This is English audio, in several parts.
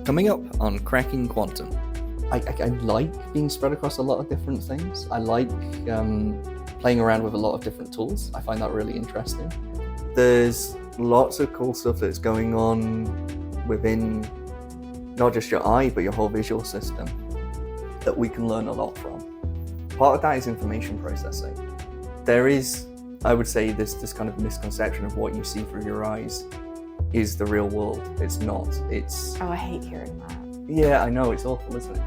Coming up on Cracking Quantum. I like being spread across a lot of different things. I like playing around with a lot of different tools. I find that really interesting. There's lots of cool stuff that's going on within not just your eye, but your whole visual system that we can learn a lot from. Part of that is information processing. There is, I would say, this kind of misconception of what you see through your eyes is the real world. It's not. It's... Oh, I hate hearing that. Yeah, I know, it's awful, isn't it?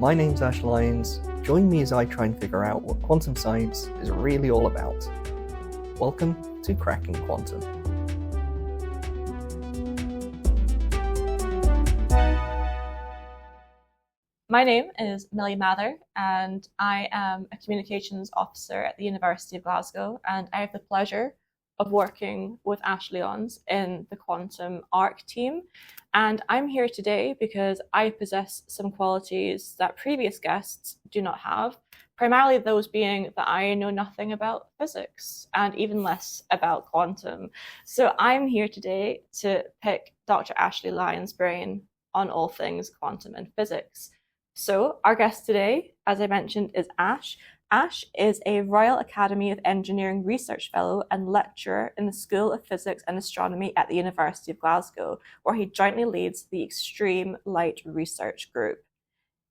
My name's Lyons. Join me as I try and figure out what quantum science is really all about. Welcome to Cracking Quantum. My name is Millie Mather, and I am a communications officer at the University of Glasgow, and I have the pleasure of working with Lyons in the Quantum ARC team. And I'm here today because I possess some qualities that previous guests do not have, primarily those being that I know nothing about physics and even less about quantum. So I'm here today to pick Dr. Ashley Lyons' brain on all things quantum and physics. So our guest today, as I mentioned, is Ash. Ash is a Royal Academy of Engineering Research Fellow and lecturer in the School of Physics and Astronomy at the University of Glasgow, where he jointly leads the Extreme Light Research Group.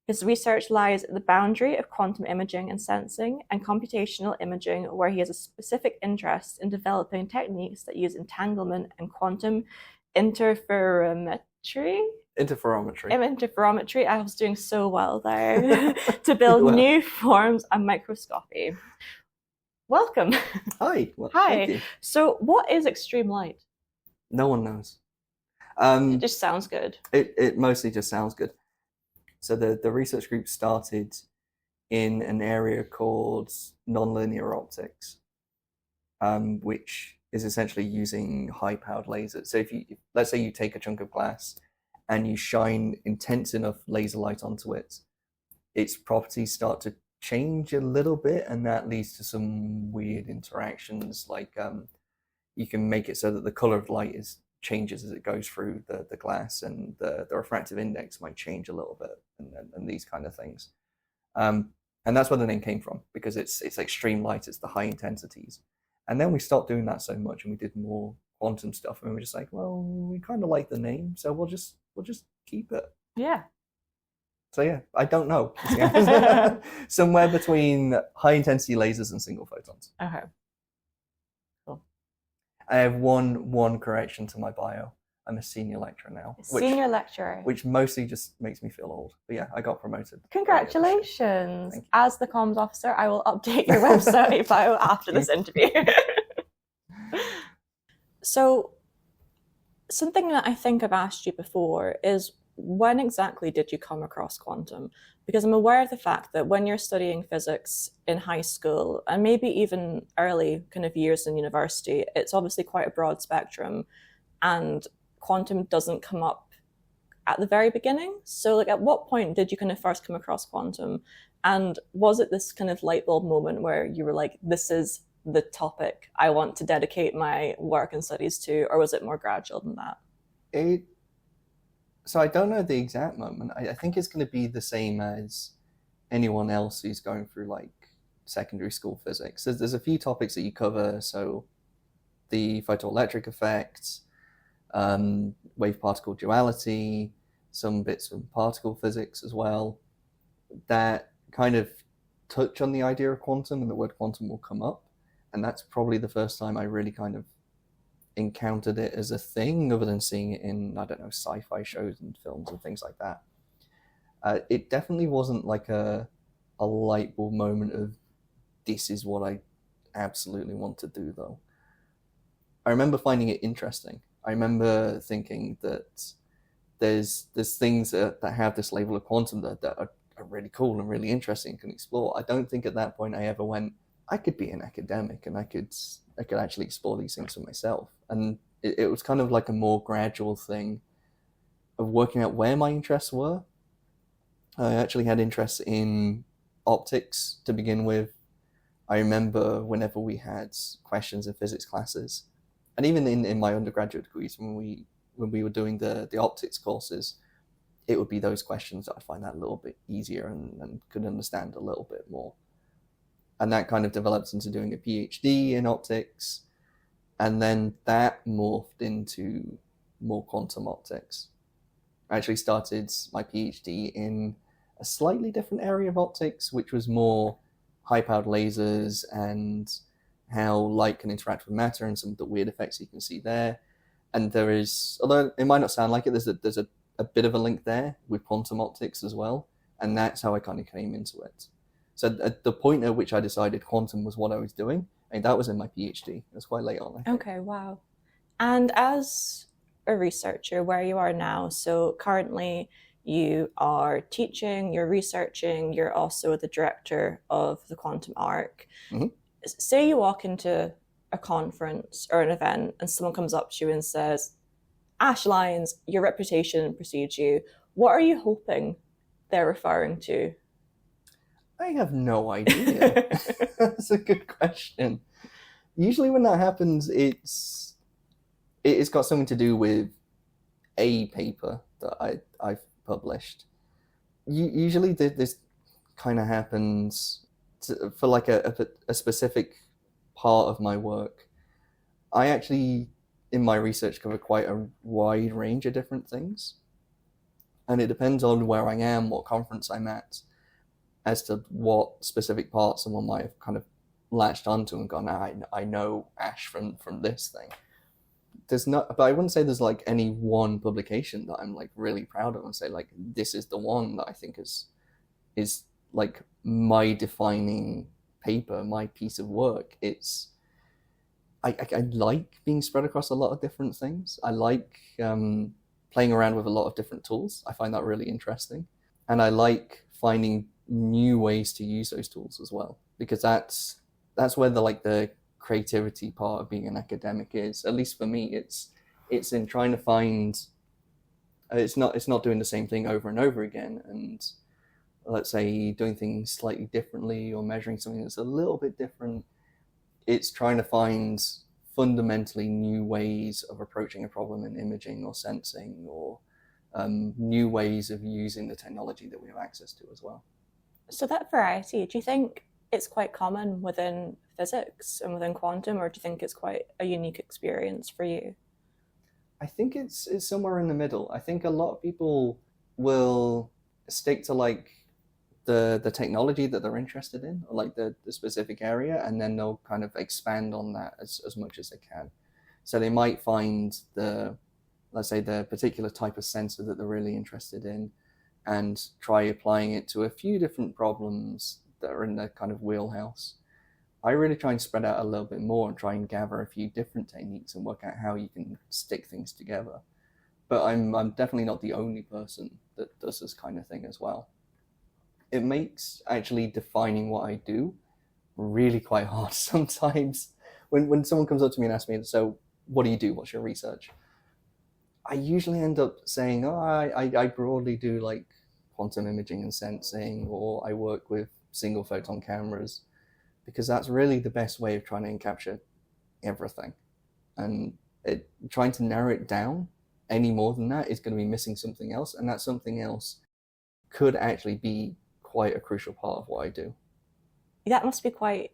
His research lies at the boundary of quantum imaging and sensing and computational imaging, where he has a specific interest in developing techniques that use entanglement and quantum interferometry. Interferometry. I was doing so well there to build new forms of microscopy. Welcome. Hi. Well, Hi. Thank you. So, what is extreme light? No one knows. It just sounds good. It mostly just sounds good. So the research group started in an area called nonlinear optics, which is essentially using high-powered lasers. So let's say you take a chunk of glass and you shine intense enough laser light onto it, its properties start to change a little bit, and that leads to some weird interactions. Like you can make it so that the color of light changes as it goes through the glass, and the refractive index might change a little bit, and these kind of things. And that's where the name came from, because it's extreme light, it's the high intensities. And then we stopped doing that so much, and we did more quantum stuff, and we were just like, well, we kind of like the name, so we'll just keep it. Yeah. So yeah, I don't know. Somewhere between high intensity lasers and single photons. Okay. Cool. I have one correction to my bio. I'm a senior lecturer now. Senior lecturer. Which mostly just makes me feel old. But yeah, I got promoted. Congratulations. As the comms officer, I will update your website bio after this interview. So, something that I think I've asked you before is, when exactly did you come across quantum? Because I'm aware of the fact that when you're studying physics in high school, and maybe even early kind of years in university, it's obviously quite a broad spectrum, and quantum doesn't come up at the very beginning. So like, at what point did you kind of first come across quantum? And was it this kind of light bulb moment where you were like, this is the topic I want to dedicate my work and studies to, or was it more gradual than that? So I don't know the exact moment. I think it's going to be the same as anyone else who's going through like secondary school physics. There's a few topics that you cover. So the photoelectric effect, wave-particle duality, some bits of particle physics as well, that kind of touch on the idea of quantum, and the word quantum will come up. And that's probably the first time I really kind of encountered it as a thing, other than seeing it in, I don't know, sci-fi shows and films and things like that. It definitely wasn't like a light bulb moment of, this is what I absolutely want to do, though. I remember finding it interesting. I remember thinking that there's things that have this label of quantum that are really cool and really interesting and can explore. I don't think at that point I ever went, I could be an academic and I could actually explore these things for myself. And it was kind of like a more gradual thing of working out where my interests were. I actually had interests in optics to begin with. I remember whenever we had questions in physics classes, and even in my undergraduate degrees, when we when we were doing the optics courses, it would be those questions that I find that a little bit easier and could understand a little bit more. And that kind of developed into doing a PhD in optics, and then that morphed into more quantum optics. I actually started my PhD in a slightly different area of optics, which was more high-powered lasers and how light can interact with matter and some of the weird effects you can see there. And there is, although it might not sound like it, there's a bit of a link there with quantum optics as well. And that's how I kind of came into it. So at the point at which I decided quantum was what I was doing, and that was in my PhD. It was quite late on. Okay, wow. And as a researcher, where you are now, so currently you are teaching, you're researching, you're also the director of the Quantum Arc. Mm-hmm. Say you walk into a conference or an event and someone comes up to you and says, Ash Lyons, your reputation precedes you. What are you hoping they're referring to? I have no idea. That's a good question. Usually when that happens, it's got something to do with a paper that I've published. Usually this kind of happens for like a specific part of my work. I actually, in my research, cover quite a wide range of different things. And it depends on where I am, what conference I'm at, as to what specific part someone might have kind of latched onto and gone, I know Ash from this thing. There's not, but I wouldn't say there's like any one publication that I'm like really proud of and say like this is the one that I think is like my defining paper, my piece of work. It's I like being spread across a lot of different things. I like playing around with a lot of different tools. I find that really interesting, and I like finding new ways to use those tools as well, because that's where the creativity part of being an academic is. At least for me, it's in trying to find. It's not doing the same thing over and over again, and let's say doing things slightly differently or measuring something that's a little bit different. It's trying to find fundamentally new ways of approaching a problem in imaging or sensing, or new ways of using the technology that we have access to as well. So that variety, do you think it's quite common within physics and within quantum, or do you think it's quite a unique experience for you? I think it's somewhere in the middle. I think a lot of people will stick to like the technology that they're interested in, or like the specific area, and then they'll kind of expand on that as much as they can. So they might find let's say the particular type of sensor that they're really interested in, and try applying it to a few different problems that are in their kind of wheelhouse. I really try and spread out a little bit more and try and gather a few different techniques and work out how you can stick things together. But I'm definitely not the only person that does this kind of thing as well. It makes actually defining what I do really quite hard sometimes. When someone comes up to me and asks me, so what do you do? What's your research? I usually end up saying, I broadly do like quantum imaging and sensing, or I work with single photon cameras, because that's really the best way of trying to capture everything. And trying to narrow it down any more than that is going to be missing something else, and that something else could actually be quite a crucial part of what I do. That must be quite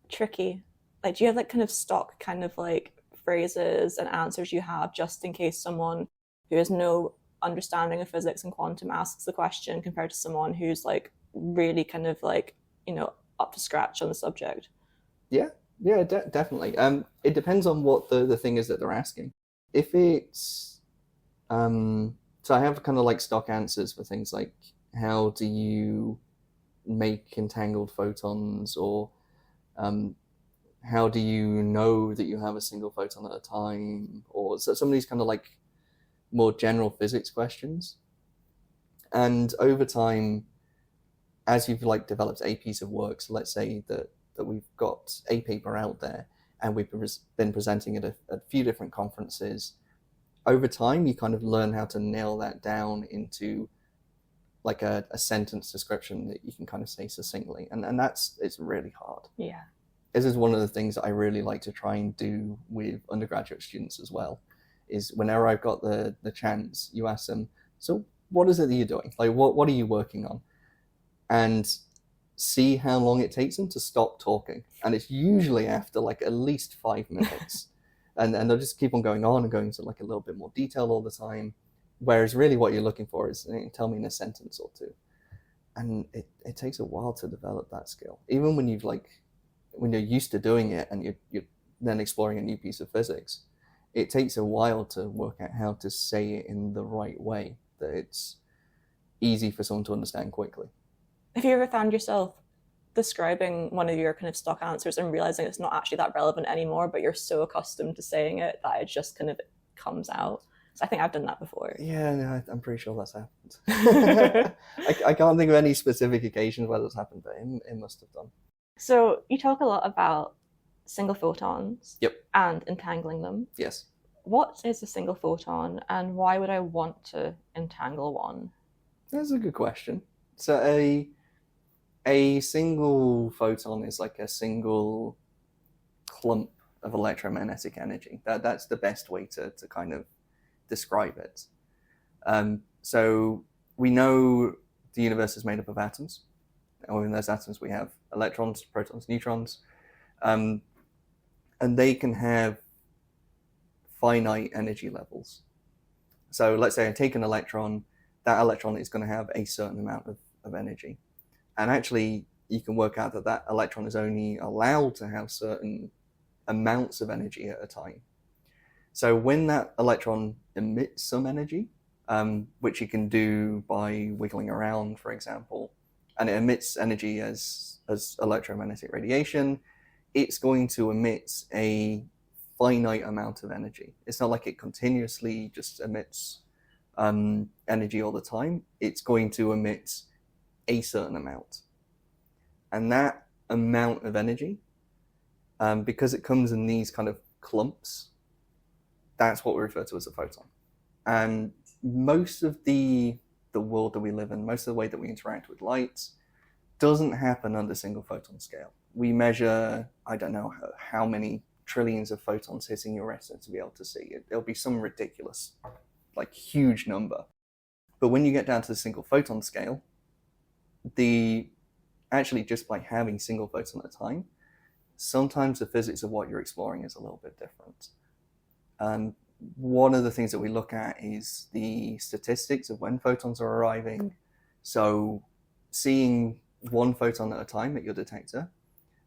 tricky. Like, do you have like kind of stock kind of like phrases and answers you have just in case someone who has no understanding of physics and quantum asks the question, compared to someone who's like really kind of like, up to scratch on the subject? Yeah, definitely. It depends on what the thing is that they're asking. If it's so I have kind of like stock answers for things like, how do you make entangled photons, or how do you know that you have a single photon at a time, or so some of these kind of like more general physics questions. And over time, as you've like developed a piece of work, so let's say that we've got a paper out there and we've been presenting at a few different conferences, over time you kind of learn how to nail that down into like a sentence description that you can kind of say succinctly, and it's really hard. Yeah. This is one of the things that I really like to try and do with undergraduate students as well, is whenever I've got the chance, you ask them, so what is it that you're doing? Like, what are you working on? And see how long it takes them to stop talking. And it's usually after like at least 5 minutes. And they'll just keep on going on and going into like a little bit more detail all the time. Whereas really what you're looking for is, tell me in a sentence or two. And it takes a while to develop that skill. Even when when you're used to doing it and you're then exploring a new piece of physics, it takes a while to work out how to say it in the right way, that it's easy for someone to understand quickly. Have you ever found yourself describing one of your kind of stock answers and realizing it's not actually that relevant anymore, but you're so accustomed to saying it that it just kind of comes out? So I think I've done that before. Yeah, no, I'm pretty sure that's happened. I can't think of any specific occasions where that's happened, but it must have done. So you talk a lot about single photons. Yep. And entangling them. Yes. What is a single photon, and why would I want to entangle one? That's a good question. So a single photon is like a single clump of electromagnetic energy. That's the best way to kind of describe it. So we know the universe is made up of atoms. And within those atoms we have electrons, protons, neutrons. And they can have finite energy levels. So let's say I take an electron, that electron is going to have a certain amount of energy. And actually, you can work out that that electron is only allowed to have certain amounts of energy at a time. So when that electron emits some energy, which it can do by wiggling around, for example, and it emits energy as electromagnetic radiation, it's going to emit a finite amount of energy. It's not like it continuously just emits energy all the time. It's going to emit a certain amount. And that amount of energy, because it comes in these kind of clumps, that's what we refer to as a photon. And most of the world that we live in, most of the way that we interact with light, doesn't happen under single photon scale. We measure, I don't know how many trillions of photons hitting your retina to be able to see it. It'll be some ridiculous, like huge number. But when you get down to the single photon scale, actually just by having single photon at a time, sometimes the physics of what you're exploring is a little bit different. One of the things that we look at is the statistics of when photons are arriving. So seeing one photon at a time at your detector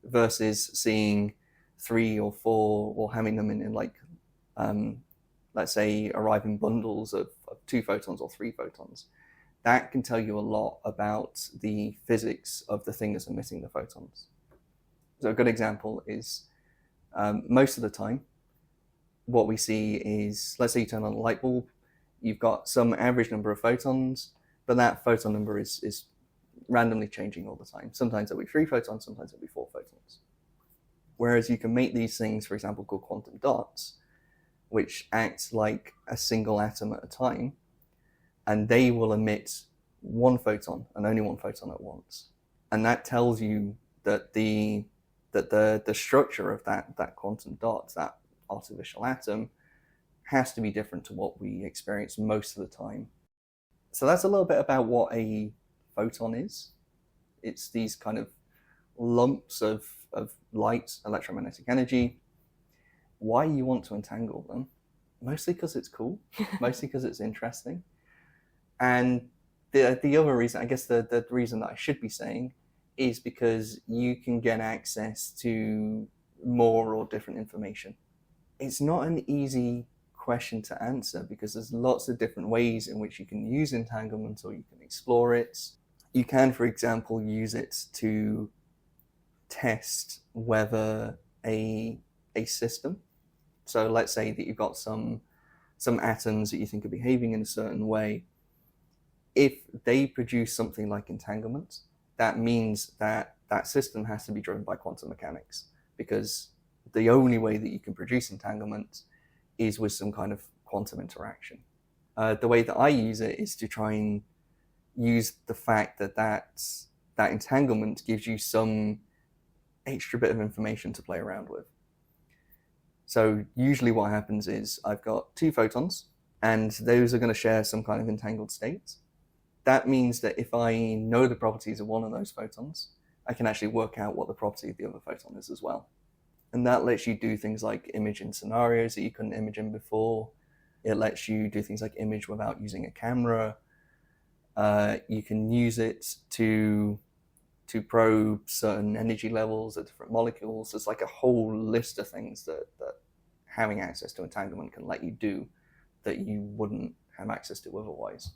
versus seeing 3 or 4 or having them in like, let's say, arriving bundles of 2 photons or 3 photons. That can tell you a lot about the physics of the thing that's emitting the photons. So a good example is most of the time, what we see is, let's say you turn on a light bulb, you've got some average number of photons, but that photon number is randomly changing all the time. Sometimes it'll be 3 photons, sometimes it'll be 4 photons. Whereas you can make these things, for example, called quantum dots, which act like a single atom at a time, and they will emit 1 photon and only 1 photon at once. And that tells you that the structure of that quantum dot, that artificial atom, has to be different to what we experience most of the time. So that's a little bit about what a photon is. It's these kind of lumps of light, electromagnetic energy. Why you want to entangle them? Mostly because it's cool, mostly because it's interesting. And the other reason, I guess the reason that I should be saying, is because you can get access to more or different information. It's not an easy question to answer because there's lots of different ways in which you can use entanglement or you can explore it. You can, for example, use it to test whether a system, so let's say that you've got some atoms that you think are behaving in a certain way. If they produce something like entanglement, that means that that system has to be driven by quantum mechanics, because the only way that you can produce entanglement is with some kind of quantum interaction. The way that I use it is to try and use the fact that entanglement gives you some extra bit of information to play around with. So usually what happens is I've got two photons, and those are going to share some kind of entangled state. That means that if I know the properties of one of those photons, I can actually work out what the property of the other photon is as well. And that lets you do things like image in scenarios that you couldn't image in before. It lets you do things like image without using a camera. You can use it to probe certain energy levels of different molecules. There's like a whole list of things that having access to entanglement can let you do that you wouldn't have access to otherwise.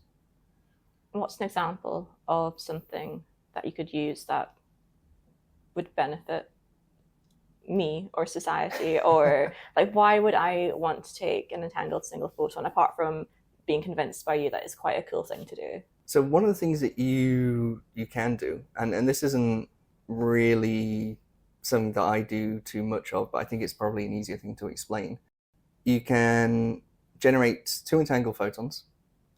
What's an example of something that you could use that would benefit me or society? Or like, why would I want to take an entangled single photon, apart from being convinced by you that it's quite a cool thing to do? So one of the things that you can do, and this isn't really something that I do too much of, but I think it's probably an easier thing to explain. You can generate two entangled photons,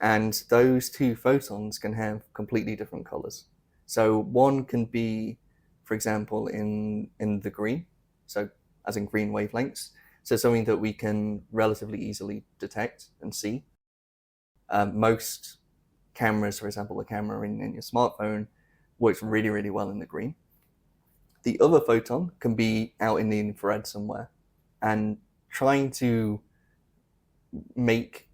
and those two photons can have completely different colors. So one can be, for example, in the green, so as in green wavelengths, so something that we can relatively easily detect and see. Most cameras, for example, the camera in your smartphone works really, really well in the green. The other photon can be out in the infrared somewhere, and trying to make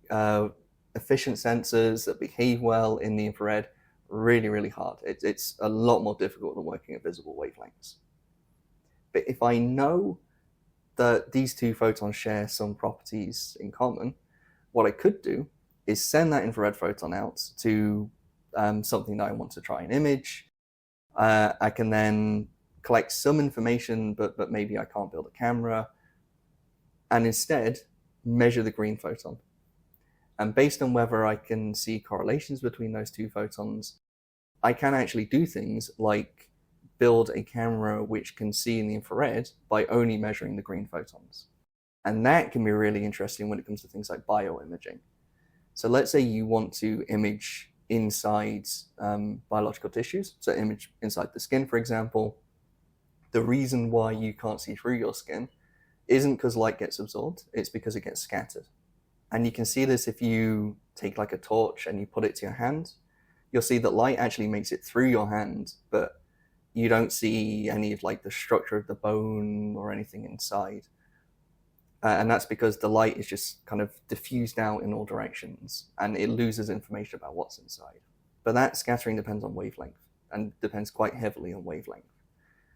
efficient sensors that behave well in the infrared really, really hard. It's a lot more difficult than working at visible wavelengths. But if I know that these two photons share some properties in common, what I could do is send that infrared photon out to something that I want to try and image. I can then collect some information, but maybe I can't build a camera, and instead measure the green photon. And based on whether I can see correlations between those two photons, I can actually do things like build a camera which can see in the infrared by only measuring the green photons. And that can be really interesting when it comes to things like bioimaging. So let's say you want to image inside biological tissues, so image inside the skin, for example. The reason why you can't see through your skin isn't because light gets absorbed, it's because it gets scattered. And you can see this if you take like a torch and you put it to your hand. You'll see that light actually makes it through your hand, but you don't see any of like the structure of the bone or anything inside. And that's because the light is just kind of diffused out in all directions, and it loses information about what's inside. But that scattering depends on wavelength, and depends quite heavily on wavelength.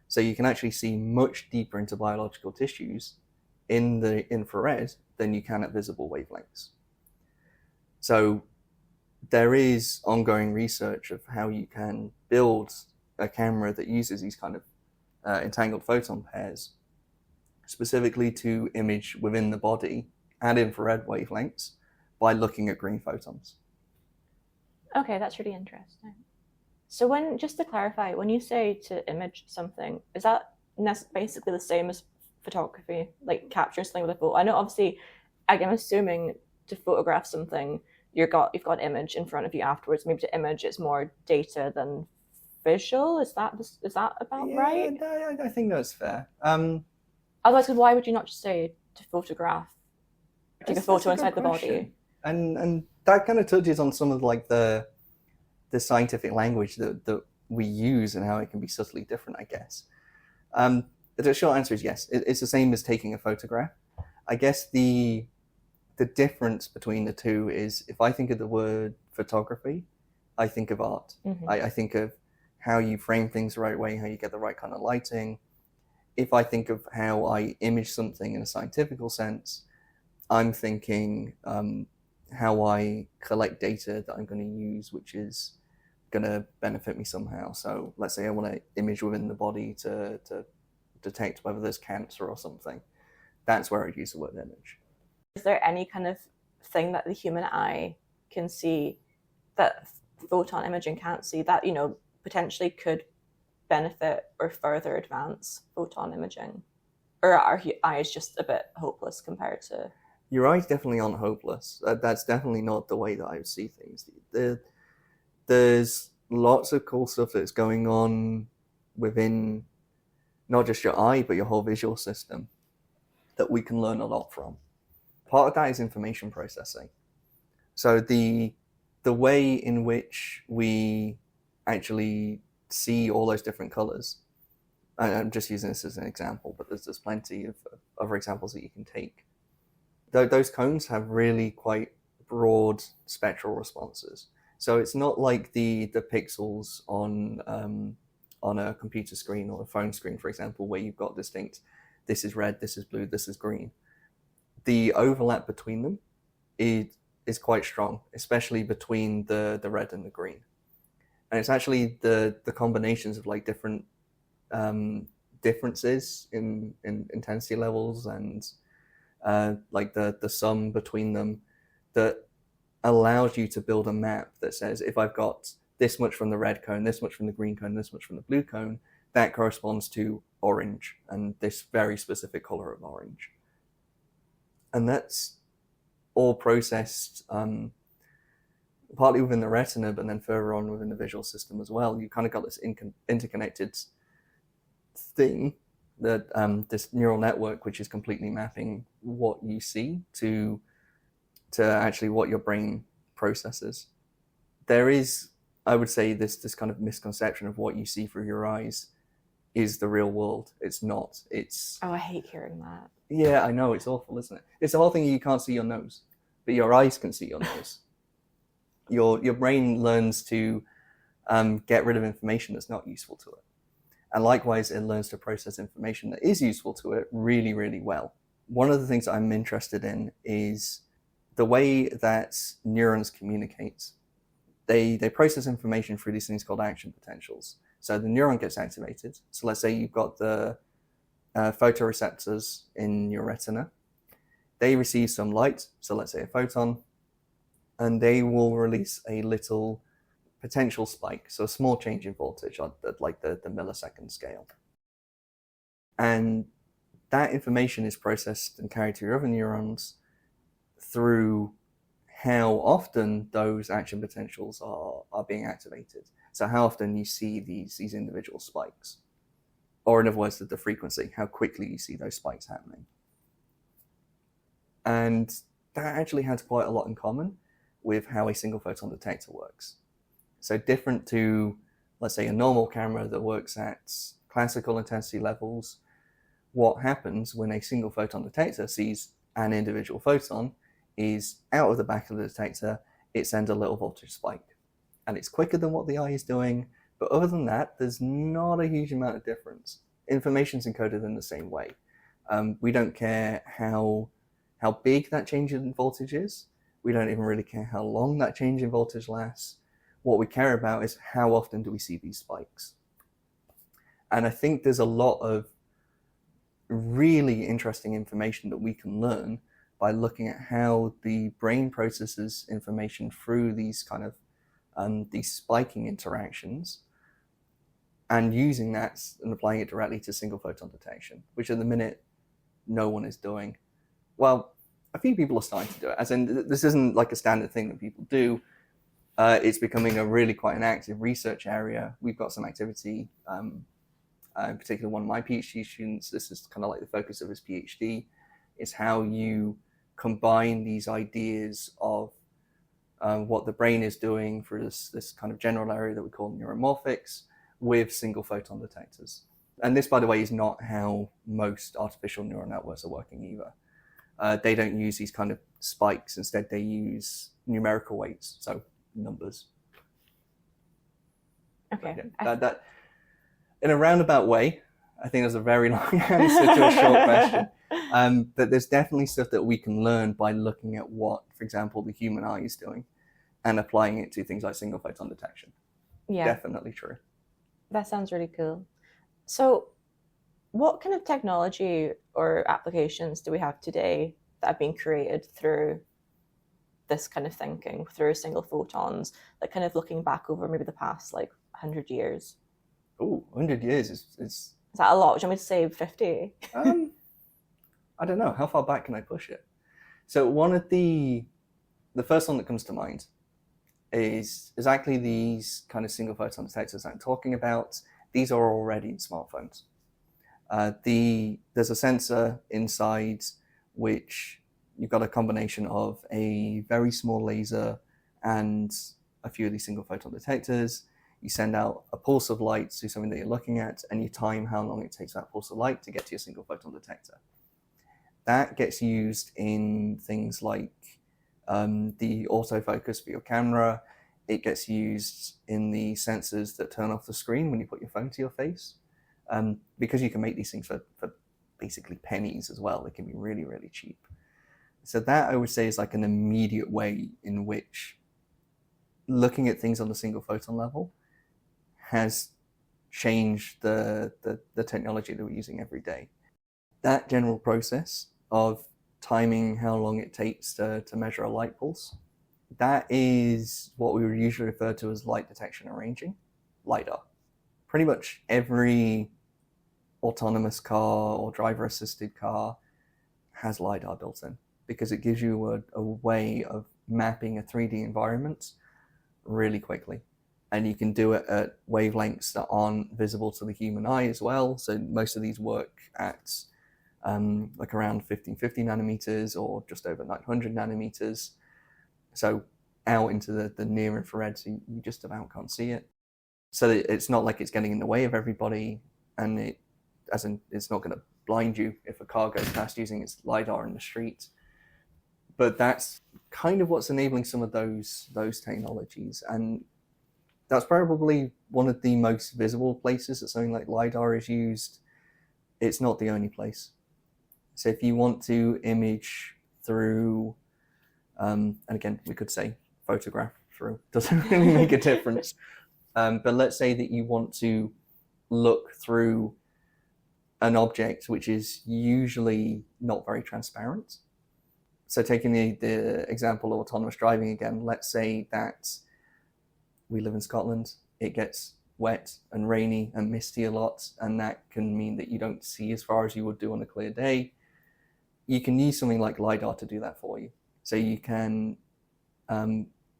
So you can actually see much deeper into biological tissues in the infrared than you can at visible wavelengths. So there is ongoing research of how you can build a camera that uses these kind of entangled photon pairs specifically to image within the body at infrared wavelengths by looking at green photons. Okay, that's really interesting. So just to clarify, when you say to image something, is that basically the same as photography, like capturing something with a photo? I know obviously, I'm assuming to photograph something, you've got an image in front of you afterwards. Maybe to image it's more data than visual. Is that about right? Yeah, I think that's fair. Otherwise, why would you not just say to photograph, take a photo inside the body? And that kind of touches on some of like the scientific language that we use and how it can be subtly different, I guess. The short answer is yes. It's the same as taking a photograph. I guess the difference between the two is if I think of the word photography, I think of art. Mm-hmm. I think of how you frame things the right way, how you get the right kind of lighting. If I think of how I image something in a scientific sense, I'm thinking how I collect data that I'm going to use, which is going to benefit me somehow. So let's say I want to image within the body to detect whether there's cancer or something. That's where I'd use the word image. Is there any kind of thing that the human eye can see that photon imaging can't see that, potentially could benefit or further advance photon imaging? Or are our eyes just a bit hopeless compared to... Your eyes definitely aren't hopeless. That's definitely not the way that I would see things. There's lots of cool stuff that's going on within not just your eye, but your whole visual system. that we can learn a lot from. Part of that is information processing. So the way in which we actually see all those different colors, I'm just using this as an example, but there's plenty of other examples that you can take. Those cones have really quite broad spectral responses. So it's not like the pixels on a computer screen or a phone screen, for example, where you've got distinct, this is red, this is blue, this is green. The overlap between them is quite strong, especially between the red and the green. And it's actually the combinations of like different differences in intensity levels and like the sum between them that allows you to build a map that says, if I've got this much from the red cone, this much from the green cone, this much from the blue cone, that corresponds to orange and this very specific color of orange. And that's all processed partly within the retina, but then further on within the visual system as well. You kind of got this interconnected thing, that this neural network, which is completely mapping what you see to actually what your brain processes. There is, I would say, this kind of misconception of what you see through your eyes is the real world. It's not. It's... Oh, I hate hearing that. Yeah, I know, it's awful, isn't it? It's the whole thing, you can't see your nose, but your eyes can see your nose. Your brain learns to get rid of information that's not useful to it. And likewise, it learns to process information that is useful to it really, really well. One of the things that I'm interested in is the way that neurons communicate. They process information through these things called action potentials. So the neuron gets activated. So let's say you've got the photoreceptors in your retina. They receive some light, so let's say a photon, and they will release a little potential spike, so a small change in voltage on like the millisecond scale. And that information is processed and carried to your other neurons through how often those action potentials are being activated. So how often you see these individual spikes. Or in other words, the frequency, how quickly you see those spikes happening. And that actually has quite a lot in common with how a single photon detector works. So different to, let's say, a normal camera that works at classical intensity levels, what happens when a single photon detector sees an individual photon is out of the back of the detector, it sends a little voltage spike. And it's quicker than what the eye is doing, but other than that, there's not a huge amount of difference. Information's encoded in the same way. We don't care how big that change in voltage is. We don't even really care how long that change in voltage lasts. What we care about is how often do we see these spikes. And I think there's a lot of really interesting information that we can learn by looking at how the brain processes information through these kind of these spiking interactions, and using that and applying it directly to single photon detection, which at the minute no one is doing. Well, a few people are starting to do it, as in this isn't like a standard thing that people do. It's becoming a really quite an active research area. We've got some activity, in particular one of my PhD students, this is kind of like the focus of his PhD, is how you combine these ideas of what the brain is doing for this kind of general area that we call neuromorphics with single photon detectors. And this, by the way, is not how most artificial neural networks are working either. They don't use these kind of spikes. Instead, they use numerical weights, so numbers. Okay. Yeah, that in a roundabout way, I think there's a very long answer to a short question. But there's definitely stuff that we can learn by looking at what, for example, the human eye is doing and applying it to things like single photon detection. Yeah. Definitely true. That sounds really cool. So what kind of technology or applications do we have today that have been created through this kind of thinking, through single photons, like kind of looking back over maybe the past like 100 years? Oh, 100 years is... Is that a lot? Do you want me to say 50? I don't know. How far back can I push it? So one of the first one that comes to mind is exactly these kind of single photon detectors I'm talking about. These are already in smartphones. There's a sensor inside which you've got a combination of a very small laser and a few of these single photon detectors. You send out a pulse of light to something that you're looking at, and you time how long it takes that pulse of light to get to your single photon detector. That gets used in things like the autofocus for your camera. It gets used in the sensors that turn off the screen when you put your phone to your face. Because you can make these things for basically pennies as well. They can be really, really cheap. So that, I would say, is like an immediate way in which looking at things on the single photon level has changed the technology that we're using every day. That general process of timing how long it takes to measure a light pulse, that is what we would usually refer to as light detection and ranging, LiDAR. Pretty much every autonomous car or driver-assisted car has LiDAR built in, because it gives you a way of mapping a 3D environment really quickly. And you can do it at wavelengths that aren't visible to the human eye as well. So most of these work at like around 1550 nanometers or just over 900 nanometers. So out into the near infrared, so you just about can't see it. So it's not like it's getting in the way of everybody, and it's not going to blind you if a car goes past using its LiDAR in the street. But that's kind of what's enabling some of those technologies. And that's probably one of the most visible places that something like LiDAR is used. It's not the only place. So if you want to image through, and again, we could say photograph through, doesn't really make a difference. But let's say that you want to look through an object which is usually not very transparent. So taking the example of autonomous driving again, let's say that we live in Scotland, it gets wet and rainy and misty a lot, and that can mean that you don't see as far as you would do on a clear day. You can use something like LiDAR to do that for you. So you can,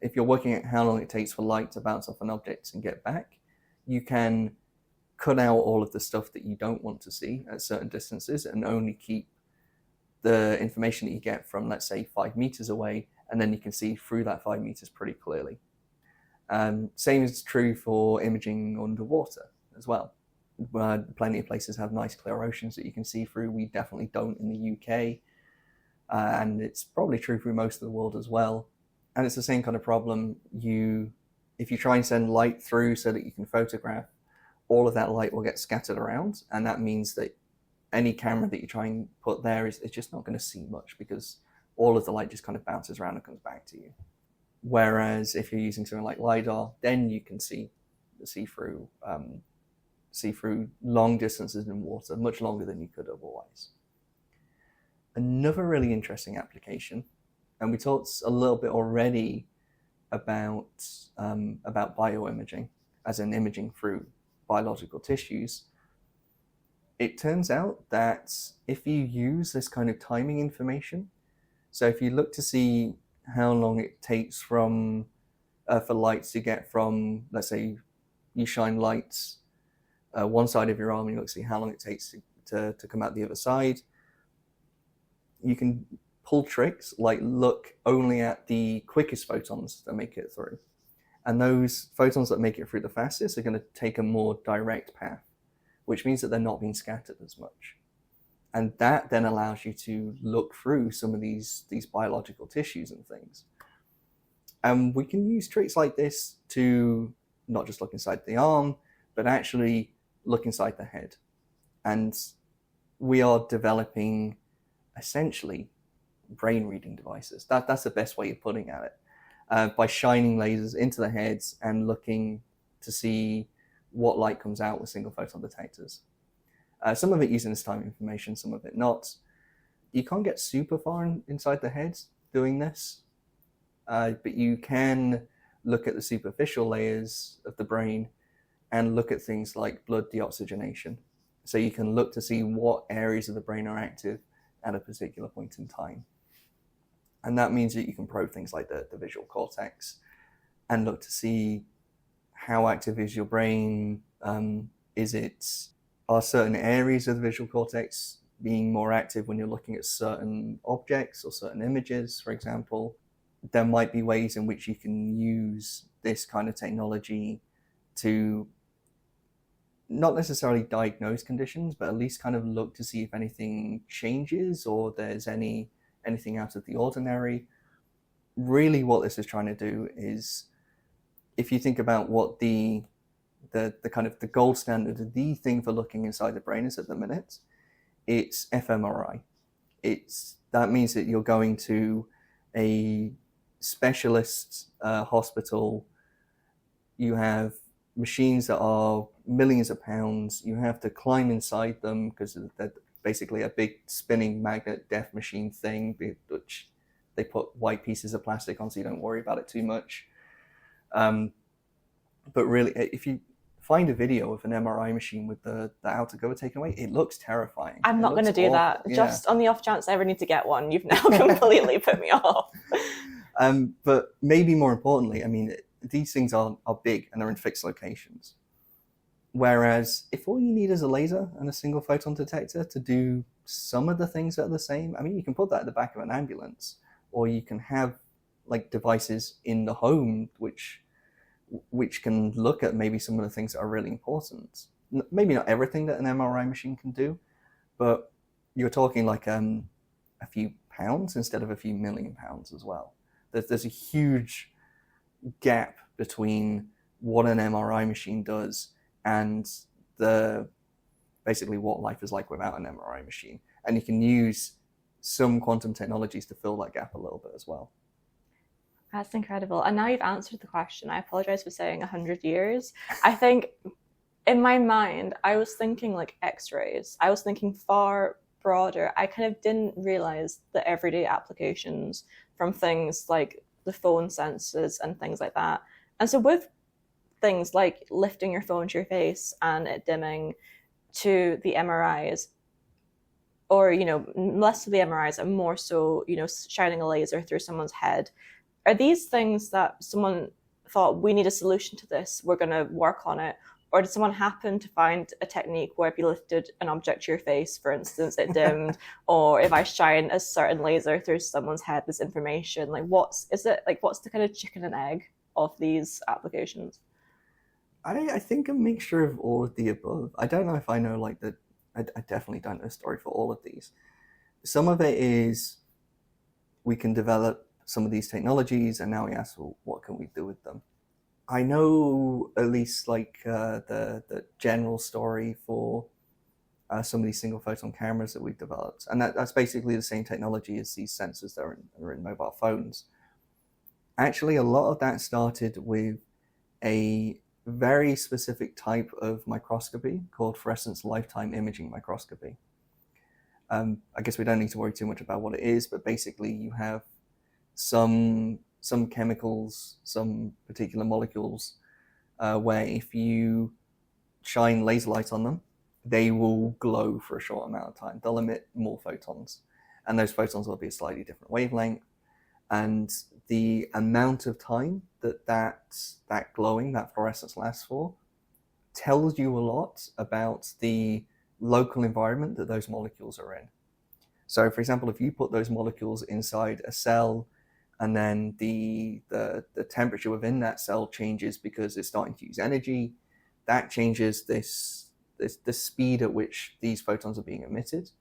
if you're working at how long it takes for light to bounce off an object and get back, you can cut out all of the stuff that you don't want to see at certain distances and only keep the information that you get from, let's say, 5 meters away, and then you can see through that 5 meters pretty clearly. Same is true for imaging underwater as well. Plenty of places have nice clear oceans that you can see through. We definitely don't in the UK, and it's probably true through most of the world as well. And it's the same kind of problem. If you try and send light through so that you can photograph, all of that light will get scattered around, and that means that any camera that you try and put there is just not going to see much, because all of the light just kind of bounces around and comes back to you. Whereas if you're using something like LiDAR, then you can see through long distances in water, much longer than you could otherwise. Another really interesting application, and we talked a little bit already about bioimaging, as in imaging through biological tissues. It turns out that if you use this kind of timing information, so if you look to see how long it takes for light to get from, let's say you shine lights one side of your arm, and you look to see how long it takes to come out the other side, you can pull tricks like look only at the quickest photons that make it through. And those photons that make it through the fastest are going to take a more direct path, which means that they're not being scattered as much. And that then allows you to look through some of these biological tissues and things. And we can use tricks like this to not just look inside the arm, but actually look inside the head. And we are developing essentially brain reading devices. That's the best way of putting it. By shining lasers into the heads and looking to see what light comes out with single photon detectors. Some of it using this time information, some of it not. You can't get super far inside the head doing this, but you can look at the superficial layers of the brain and look at things like blood deoxygenation. So you can look to see what areas of the brain are active at a particular point in time. And that means that you can probe things like the visual cortex and look to see how active is your brain. Is it are certain areas of the visual cortex being more active when you're looking at certain objects or certain images, for example. There might be ways in which you can use this kind of technology to not necessarily diagnose conditions, but at least kind of look to see if anything changes or there's anything out of the ordinary. Really what this is trying to do is, if you think about what the kind of the gold standard, the thing for looking inside the brain is at the minute, it's fMRI. That means that you're going to a specialist hospital. You have machines that are millions of pounds. You have to climb inside them because they're basically a big spinning magnet death machine thing, which they put white pieces of plastic on so you don't worry about it too much. But really, if you find a video of an MRI machine with the outer cover taken away, it looks terrifying. I'm not going to do awful. that. Yeah. Just on the off chance I ever need to get one, you've now completely put me off. But maybe more importantly, I mean, these things are big and they're in fixed locations. Whereas if all you need is a laser and a single photon detector to do some of the things that are the same, I mean, you can put that at the back of an ambulance, or you can have like devices in the home which can look at maybe some of the things that are really important. Maybe not everything that an MRI machine can do, but you're talking like a few pounds instead of a few million pounds as well. There's a huge gap between what an MRI machine does and basically what life is like without an MRI machine. And you can use some quantum technologies to fill that gap a little bit as well. That's incredible. And now you've answered the question. I apologize for saying 100 years. I think in my mind, I was thinking like X-rays. I was thinking far broader. I kind of didn't realize the everyday applications from things like the phone sensors and things like that. And so with things like lifting your phone to your face and it dimming, to the MRIs, or, less to the MRIs and more so, shining a laser through someone's head. Are these things that someone thought, we need a solution to this, we're going to work on it? Or did someone happen to find a technique where if you lifted an object to your face, for instance, it dimmed, or if I shine a certain laser through someone's head, this information, what's the kind of chicken and egg of these applications? I think a mixture of all of the above. I don't know if I know I definitely don't know a story for all of these. Some of it is we can develop some of these technologies and now we ask, well, what can we do with them? I know at least the general story for some of these single photon cameras that we've developed. And that's basically the same technology as these sensors that are in mobile phones. Actually, a lot of that started with a very specific type of microscopy called fluorescence lifetime imaging microscopy. I guess we don't need to worry too much about what it is, but basically you have some chemicals, some particular molecules, where if you shine laser light on them, they will glow for a short amount of time. They'll emit more photons, and those photons will be a slightly different wavelength. And the amount of time that glowing, that fluorescence lasts for, tells you a lot about the local environment that those molecules are in. So, for example, if you put those molecules inside a cell, and then the temperature within that cell changes because it's starting to use energy, that changes the speed at which these photons are being emitted,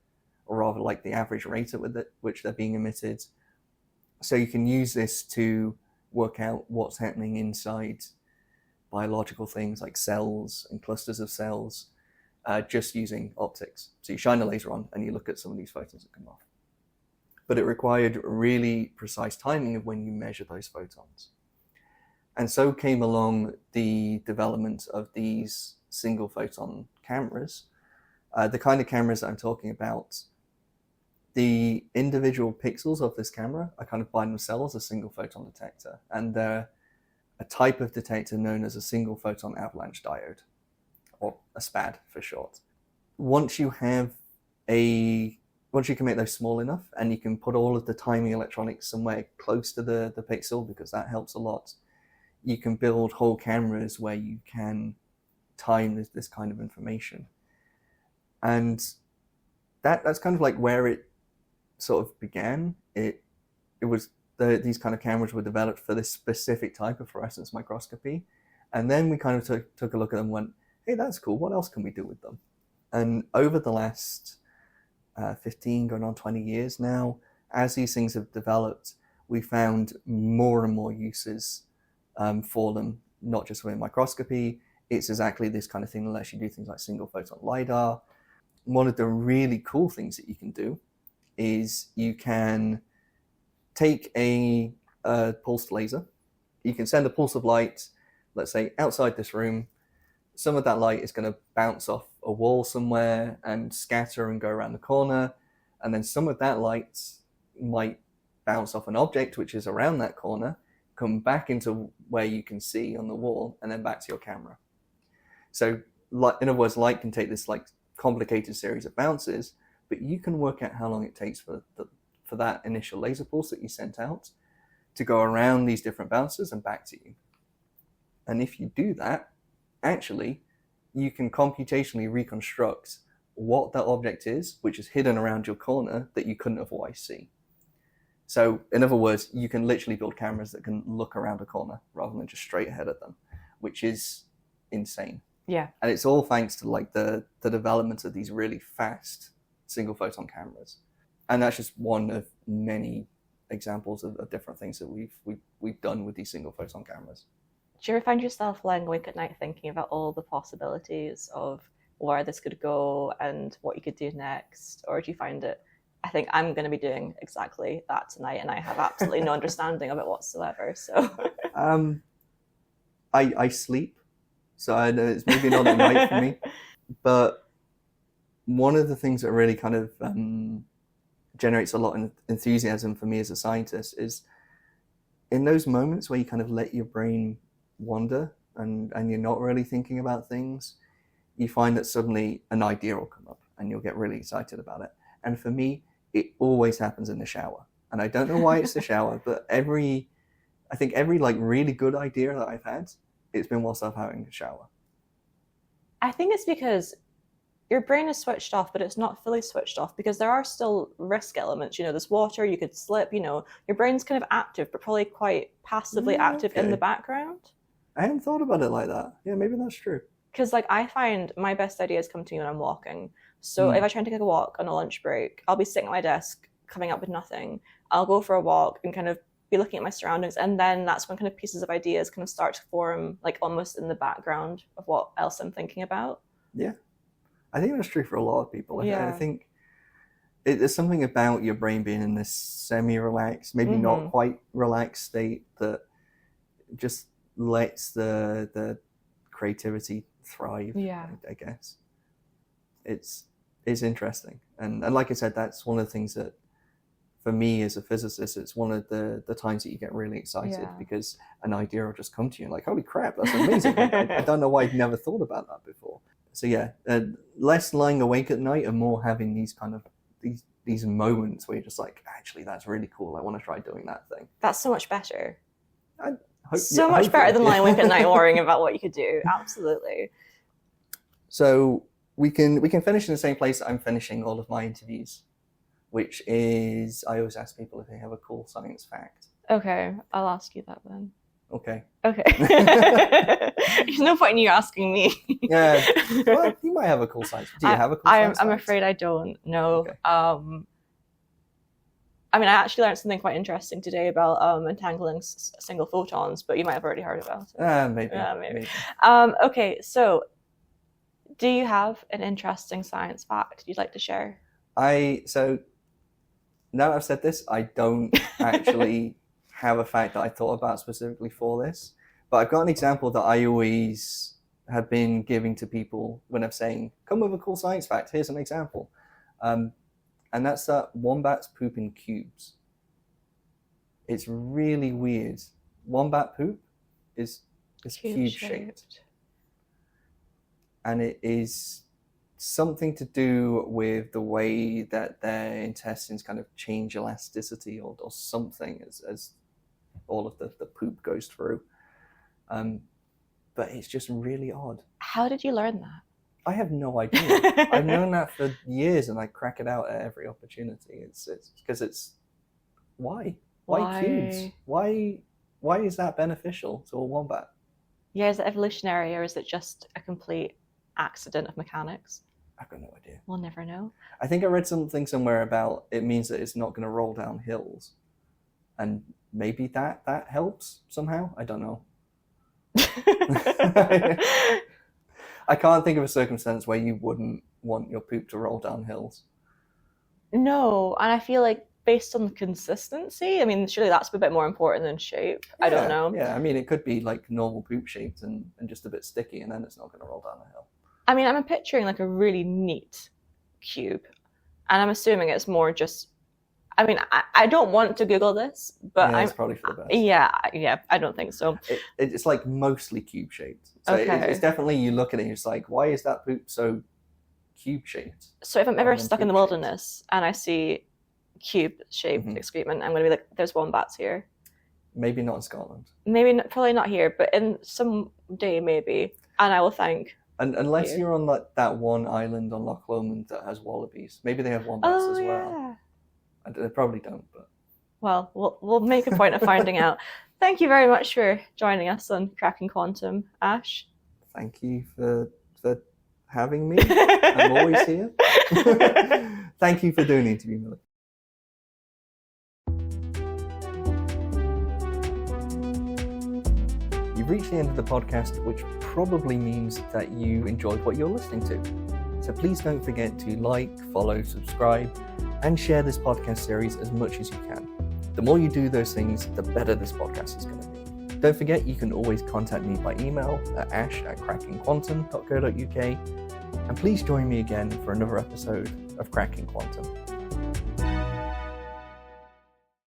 or rather like the average rate at which they're being emitted. So you can use this to work out what's happening inside biological things like cells and clusters of cells, just using optics. So you shine a laser on and you look at some of these photons that come off. But it required really precise timing of when you measure those photons. And so came along the development of these single photon cameras, the kind of cameras that I'm talking about. The individual pixels of this camera are kind of by themselves a single photon detector, and they're a type of detector known as a single photon avalanche diode, or a SPAD for short. Once you can make those small enough, and you can put all of the timing electronics somewhere close to the pixel, because that helps a lot, you can build whole cameras where you can time this kind of information. And that's kind of like where it sort of began. It was these kind of cameras were developed for this specific type of fluorescence microscopy, and then we kind of took a look at them and went, hey, that's cool, what else can we do with them? And over the last 15 going on 20 years now, as these things have developed, we found more and more uses for them, not just within microscopy. It's exactly this kind of thing that lets you do things like single photon LiDAR. One of the really cool things that you can do is you can take a pulsed laser. You can send a pulse of light, let's say, outside this room. Some of that light is going to bounce off a wall somewhere and scatter and go around the corner. And then some of that light might bounce off an object which is around that corner, come back into where you can see on the wall, and then back to your camera. So in other words, light can take this like complicated series of bounces, but you can work out how long it takes for that initial laser pulse that you sent out to go around these different bounces and back to you. And if you do that, actually, you can computationally reconstruct what that object is, which is hidden around your corner that you couldn't otherwise see. So in other words, you can literally build cameras that can look around a corner rather than just straight ahead at them, which is insane. Yeah. And it's all thanks to like the development of these really fast single photon cameras. And that's just one of many examples of different things that we've done with these single photon cameras. Do you ever find yourself lying awake at night thinking about all the possibilities of where this could go and what you could do next? Or do you find it, I think I'm going to be doing exactly that tonight and I have absolutely no understanding of it whatsoever? So I sleep, so I know it's maybe not at night for me. But one of the things that really kind of generates a lot of enthusiasm for me as a scientist is in those moments where you kind of let your brain wander and you're not really thinking about things, you find that suddenly an idea will come up and you'll get really excited about it. And for me, it always happens in the shower. And I don't know why it's the shower, but I think every like really good idea that I've had, it's been whilst I'm having a shower. I think it's because your brain is switched off, but it's not fully switched off because there are still risk elements. You know, there's water, you could slip, you know, your brain's kind of active, but probably quite passively active in the background. I hadn't thought about it like that. Yeah, maybe that's true. Because like I find my best ideas come to me when I'm walking. So if I try and take a walk on a lunch break, I'll be sitting at my desk coming up with nothing. I'll go for a walk and kind of be looking at my surroundings, and then that's when kind of pieces of ideas kind of start to form like almost in the background of what else I'm thinking about. Yeah. I think that's true for a lot of people. I think there's something about your brain being in this semi-relaxed, maybe not quite relaxed state that just lets the creativity thrive. Yeah. I guess it's interesting, and like I said, that's one of the things that for me as a physicist, it's one of the times that you get really excited because an idea will just come to you and like, holy crap, that's amazing. I don't know why I've never thought about that before. So yeah, less lying awake at night and more having these kind of these moments where you're just like, actually, that's really cool. I want to try doing that thing. That's so much better. So much better than lying awake at night worrying about what you could do. Absolutely. So we can finish in the same place that I'm finishing all of my interviews, which is I always ask people if they have a cool science fact. Okay, I'll ask you that then. Okay. There's no point in you asking me. Yeah. Well, you might have a cool science. Do you have a cool science I'm fact? afraid I don't. No. Okay. I mean, I actually learned something quite interesting today about entangling single photons, but you might have already heard about it. Maybe. Yeah, maybe. Okay, so do you have an interesting science fact you'd like to share? So now that I've said this, I don't actually have a fact that I thought about specifically for this, but I've got an example that I always have been giving to people when I'm saying, come with a cool science fact, here's an example. And that's that wombats poop in cubes. It's really weird. Wombat poop is cube-shaped. And it is something to do with the way that their intestines kind of change elasticity or something as all of the poop goes through. But it's just really odd. How did you learn that? I have no idea. I've known that for years, and I crack it out at every opportunity. It's because it's why cubes? Why is that beneficial to a wombat? Yeah, is it evolutionary or is it just a complete accident of mechanics? I've got no idea. We'll never know. I think I read something somewhere about it means that it's not going to roll down hills, and maybe that helps somehow. I don't know. I can't think of a circumstance where you wouldn't want your poop to roll down hills. No, and I feel like based on consistency, I mean, surely that's a bit more important than shape. Yeah, I don't know. Yeah, I mean, it could be like normal poop shaped and just a bit sticky, and then it's not going to roll down the hill. I mean, I'm picturing like a really neat cube, and I'm assuming it's more just. I mean, I don't want to Google this, but yeah, it's probably for the best. Yeah, I don't think so. It's like mostly cube shaped. So Okay. it's definitely, you look at it and it's like, why is that poop so cube shaped? So if I'm ever stuck in the wilderness and I see cube-shaped excrement, I'm going to be like, there's wombats here. Maybe not in Scotland. Maybe not, probably not here, but in some day maybe, and I will thank. Unless you're on that one island on Loch Lomond that has wallabies. Maybe they have wombats as well. Yeah. They probably don't, but... Well, we'll make a point of finding out. Thank you very much for joining us on Cracking Quantum, Ash. Thank you for having me. I'm always here. Thank you for doing the interview, Millie. You've reached the end of the podcast, which probably means that you enjoyed what you're listening to. So please don't forget to like, follow, subscribe, and share this podcast series as much as you can. The more you do those things, the better this podcast is going to be. Don't forget, you can always contact me by email at ash@crackingquantum.co.uk. And please join me again for another episode of Cracking Quantum.